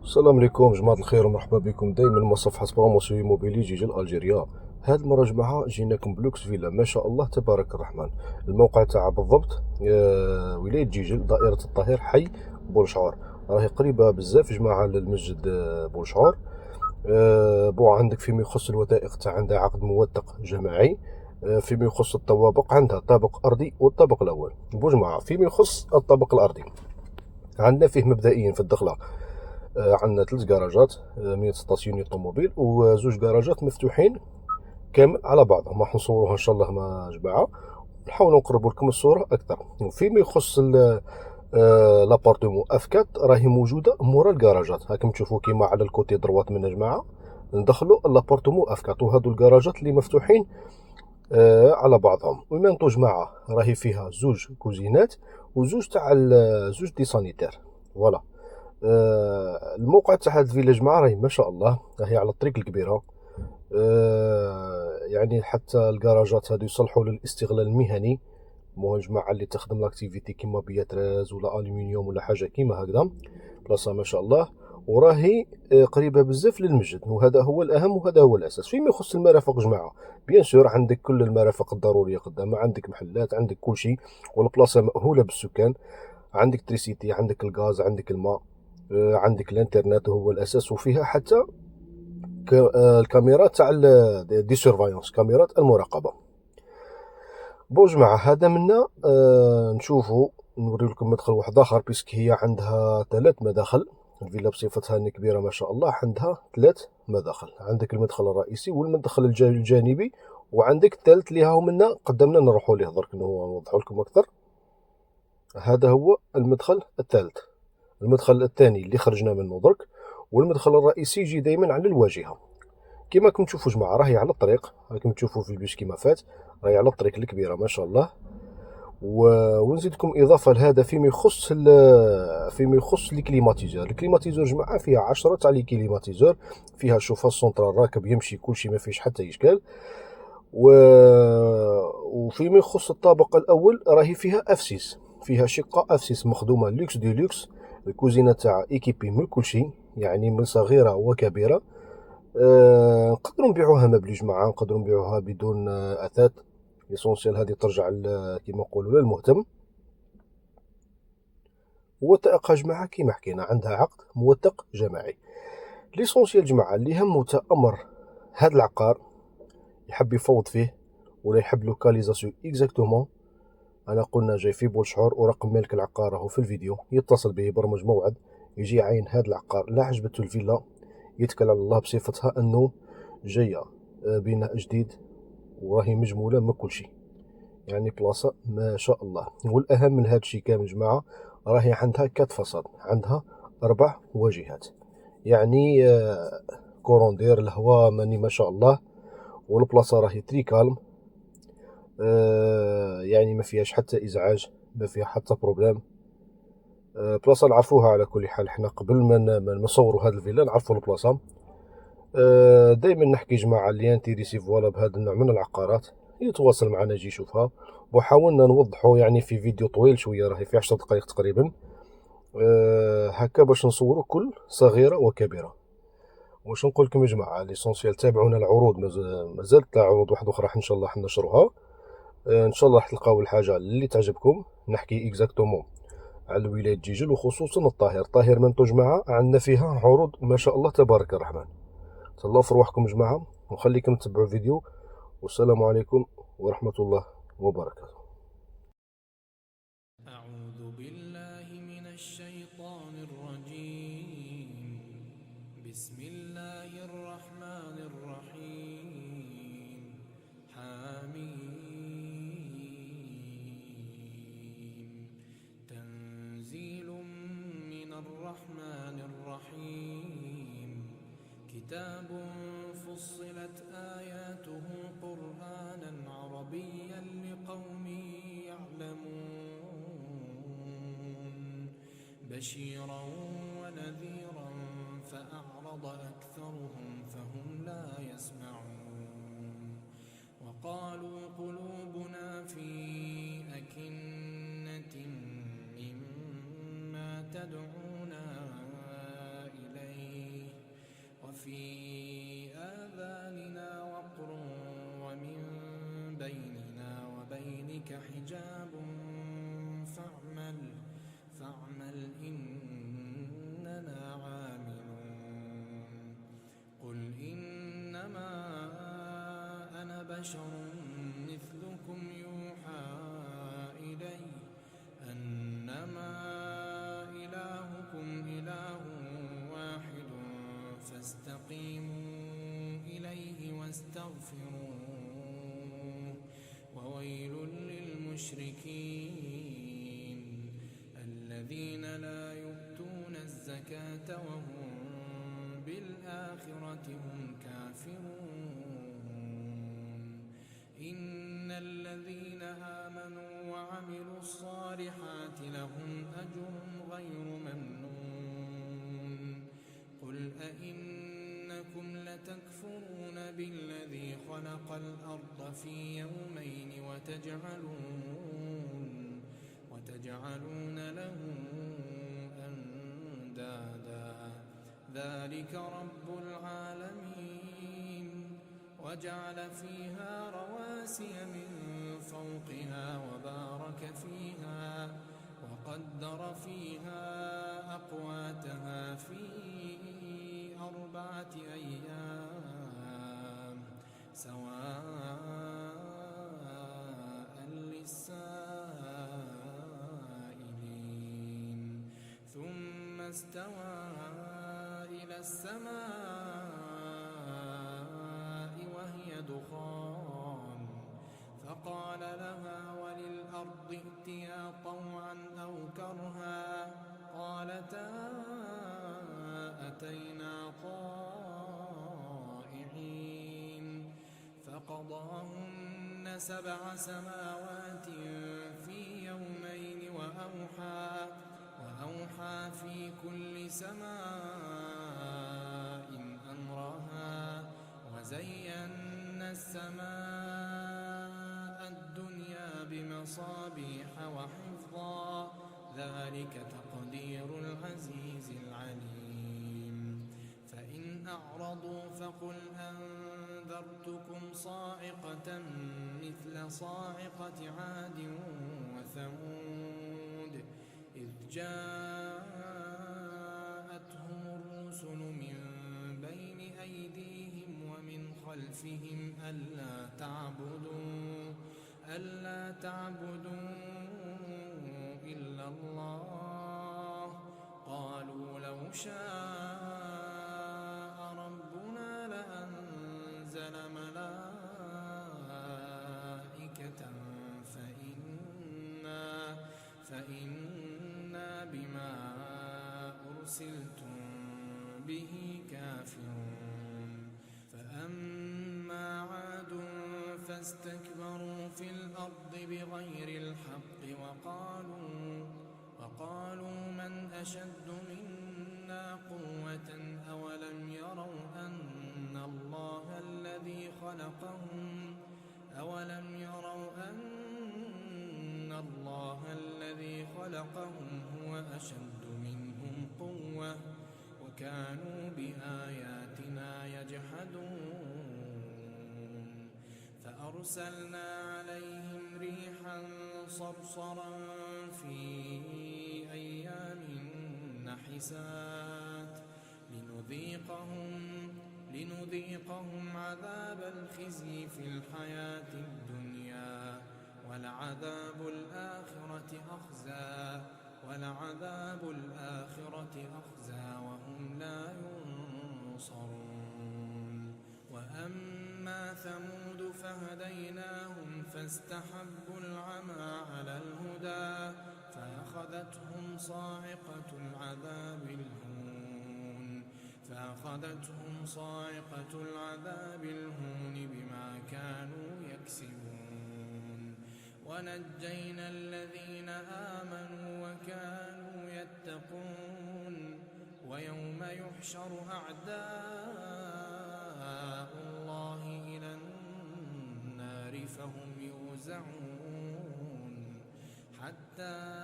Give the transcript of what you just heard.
السلام عليكم جماعة الخير ومرحبا بكم دايما من صفحة بروموسيون إيموبيلي جيجل ألجيريا. هاد المرة جماعة جيناكم بلوكس فيلا ما شاء الله تبارك الرحمن. الموقع تاعها بالضبط ولاية جيجل دائرة الطهير حي بولشعور. راهي قريبة بزاف جماعة للمسجد بولشعور. عندك فيما يخص الوثائق تاع عندها عقد موثق جماعي. فيما يخص الطوابق عندها طابق أرضي والطابق الأول. جماعة فيما يخص الطابق الأرضي عندنا فيه مبدئيا في الدخلة عندنا 3 كراجات 116 طوموبيل وزوج كراجات مفتوحين كامل على بعضهم. راح نصوروها ان شاء الله مع جماعه، نحاولوا نقربوا لكم الصوره اكثر. وفيما يخص لابارتمون اف 4 راهي موجوده مورا الكراجات، هاكم تشوفوا كيما على الكوتي دروات من جماعه ندخلوا لابارتمون اف 4. وهذو الكراجات اللي مفتوحين على بعضهم. وميمتو جماعه راهي فيها زوج كوزينات وزوج تاع زوج دي سانيتير. فوالا. الموقع تاع هاد الفيلا جماعة راهي ما شاء الله راهي على الطريق الكبيرة. يعني حتى الكراجات هادو يصلحوا للاستغلال المهني، مو جماعة اللي تخدم لاكتيفيتي كيما بياتريز ولا الومنيوم ولا حاجة كيما هكذا. بلاصة ما شاء الله، وراهي قريبة بزاف للمسجد، وهذا هو الأهم وهذا هو الأساس. فيما يخص المرافق جماعة بيان سور عندك كل المرافق الضرورية قدامها، عندك محلات عندك كل شيء، والبلاصة مأهولة بالسكان. عندك تريسيتي عندك الغاز عندك الماء، عندك الانترنت وهو الاساس. وفيها حتى الكاميرات تاع دي سيرفايونس، كاميرات المراقبه. جماعه هذا منا نشوفوا نوري لكم مدخل واحد اخر، بيسك هي عندها 3 مداخل. الفيلا بصفتها كبيره ما شاء الله عندها 3 مداخل. عندك المدخل الرئيسي والمدخل الجانبي، وعندك الثالث اللي هاو منا قدامنا نروحوا ليه درك نوضحوا لكم اكثر. هذا هو المدخل الثالث. المدخل الثاني اللي خرجنا منه درك، والمدخل الرئيسي يجي دائما على الواجهه. كما راكم تشوفوا جماعه راهي على الطريق، راكم تشوفوا في البيش كما فات، راهي على الطريق الكبيره ما شاء الله. ونزيدكم اضافه لهذا فيما يخص لي كليماتيزور. الكليماتيزور جماعه فيها 10 تاع لي كليماتيزور، فيها شوفه سونترال راكب يمشي كلشي ما فيش حتى اشكال. و... وفيما يخص الطابق الاول راهي فيها اف 6، فيها شقه اف 6 مخدومه لوكس دي لوكس. الكوزينه تاع ايكيبي من كل شيء، يعني من صغيره وكبيره. نقدروا نبيعوها مبلي جماعه، نقدروا نبيعوها بدون اثاث. ليسونسيال هذه ترجع كيما نقولوا للمهتم. وثائقها جماعه كيما حكينا عندها عقد موثق جماعي. ليسونسيال جماعه اللي همو امر هذا العقار يحب يفوض فيه ولا يحب لوكاليزاسيون اكزاكتومون، انا قلنا جاي في بولشعور ورقم مالك العقار راهو في الفيديو، يتصل به يبرمج موعد يجي يعين هذا العقار. لا عجبته الفيلا يتكل على الله بصفتها انه جايه بناء جديد وراهي مجموله من كل شيء، يعني بلاصه ما شاء الله. والاهم من هذا الشيء كامل جماعه راهي عندها 4 فصاد، عندها 4 واجهات، يعني كوروندير الهواء ماني ما شاء الله. والبلاصه راهي تري كالم، يعني ما فيهاش حتى ازعاج، ما فيها حتى بروبليم. بلاصه نعرفوها على كل حال. حنا قبل ما نصوروا هذه الفيلا نعرفوا البلاصه. دائما نحكي جماعه اللي انتيريسي فوالا بهذا النوع من العقارات يتواصل معنا يجي يشوفها. وحاولنا نوضحوا يعني في فيديو طويل شويه راهي في 10 دقائق تقريبا، هكا باش نصوروا كل صغيره وكبيره. واش نقول لكم يا جماعه، ليسونسيال تابعونا العروض، مازالت عروض واحده اخرى ان شاء الله حنشروها. ان شاء الله راح تلقاو الحاجه اللي تعجبكم. نحكي اكزاكتومون على ولايه جيجل وخصوصا الطاهر منتو جماعه عندنا فيها عروض ما شاء الله تبارك الرحمن. تهلاو في روحكم جماعه ونخليكم تتبعوا الفيديو. والسلام عليكم ورحمه الله وبركاته. أعوذ بالله من الشيطان الرجيم. بسم الله الرحمن الرحيم. حميم. تنزيل من الرحمن الرحيم. كتاب فصلت آياته قرآنا عربيا لقوم يعلمون. بشيرا ونذيرا فأعرض أكثرهم فهم لا يسمعون. وقالوا قلوبنا في أكنة مما تدعونا إليه بشر مثلكم يوحى إلي أنما إلهكم إله واحد فاستقيموا إليه واستغفروه وويل للمشركين الذين لا يؤتون الزكاة وهم بالآخرة هم كافرون إن الذين آمنوا وعملوا الصالحات لهم أجر غير ممنون قل أئنكم لتكفرون بالذي خلق الأرض في يومين وتجعلون له أندادا ذلك رب العالمين وجعل فيها رواسي من فوقها وبارك فيها وقدر فيها أقواتها في 4 أيام سواء للسائلين ثم استوى إلى السماء وهي دخان فقال لها وللأرض ائتيا طوعا أو كرها قالتا أتينا طائعين فقضاهن 7 سماوات في يومين وأوحى في كل سماء أمرها وزينا السماء الدنيا بمصابيح وحفظا ذلك تقدير العزيز العليم فإن أعرضوا فقل أنذرتكم صاعقة مثل صاعقة عاد وثمود إذ جاءتهم الرسل من بين أيديهم ومن خلفهم ألا تعبدوا إلا الله قالوا لو شاء ربنا لأنزل ملائكة فإنا بما أرسلتم به كافرون فأما عاد فاستكبروا في الأرض بغير الحق وقالوا من أشد منا قوة أولم يروا أن الله الذي خلقهم هو أشد منهم قوة وكانوا بآياتنا يجحدون فأرسلنا عليهم ريحا صرصرا في أيام نحسات لنذيقهم عذاب الخزي في الحياة الدنيا ولعذاب الآخرة أخزى وهم لا ينصرون وأما ثمود فهديناهم فاستحبوا العمى على الهدى فأخذتهم صاعقة العذاب الهون بما كانوا يكسبون ونجينا الذين آمنوا وكانوا يتقون ويوم يحشر أعداء الله إلى النار فهم يوزعون حتى